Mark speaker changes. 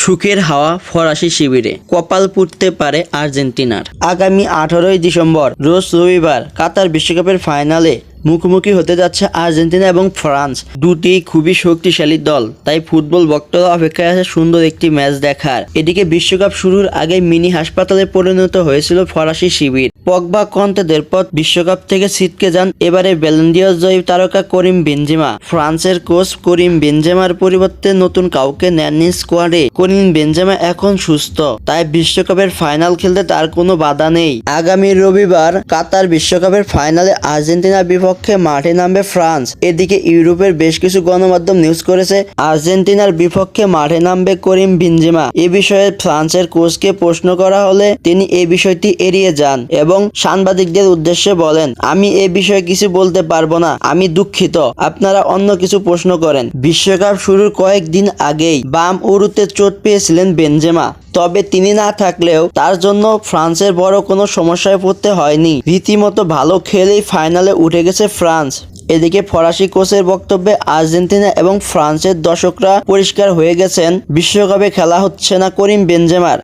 Speaker 1: সুখের হাওয়া ফরাসি শিবিরে কপাল পুড়তে পারে আর্জেন্টিনার। আগামী 18ই ডিসেম্বর রোজ রবিবার কাতার বিশ্বকাপের ফাইনালে মুখোমুখি হতে যাচ্ছে আর্জেন্টিনা এবং ফ্রান্স, দুটি খুবই শক্তিশালী দল। তাই ফুটবল ভক্তরা অপেক্ষায় আছে সুন্দর একটি ম্যাচ দেখার। এদিকে বিশ্বকাপ শুরুর আগে মিনি হাসপাতালে পরিণত হয়েছিল ফরাসি শিবির। পগবা কন্তেদের পর বিশ্বকাপ থেকে ছিটকে যান এবারে ব্যালন ডি'অর জয়ী তারকা করিম বেনজেমা। ফ্রান্সের কোচ করিম বেনজেমার পরিবর্তে নতুন কাউকে নেননি স্কোয়াডে। করিম বেনজেমা এখন সুস্থ, তাই বিশ্বকাপের ফাইনাল খেলতে তার কোনো বাধা নেই। আগামী রবিবার কাতার বিশ্বকাপের ফাইনালে আর্জেন্টিনার বিপক্ষে মাঠে নামবে ফ্রান্স। এদিকে ইউরোপের বেশ কিছু গণমাধ্যম নিউজ করেছে আর্জেন্টিনার বিপক্ষে মাঠে নামবে করিম বেনজেমা। এ বিষয়ে ফ্রান্সের কোচকে প্রশ্ন করা হলে তিনি এই বিষয়টি এড়িয়ে যান এবং সাংবাদিকদের উদ্দেশ্যে বলেন, আমি এ বিষয়ে কিছু বলতে পারবো না, আমি দুঃখিত, আপনারা অন্য কিছু প্রশ্ন করেন। বিশ্বকাপ শুরুর কয়েকদিন আগেই বাম উরুতে চোট পেয়েছিলেন বেনজেমা, তবে তিনি না থাকলেও তার জন্য ফ্রান্সের বড় কোনো সমস্যায় পড়তে হয়নি। রীতিমতো ভালো খেলেই ফাইনালে উঠে গেছে ফ্রান্স। এদিকে ফরাসি কোচের বক্তব্যে আর্জেন্টিনা এবং ফ্রান্সের দর্শকরা পরিষ্কার হয়ে গেছেন, বিশ্বকাপে খেলা হচ্ছে না করিম বেনজেমার।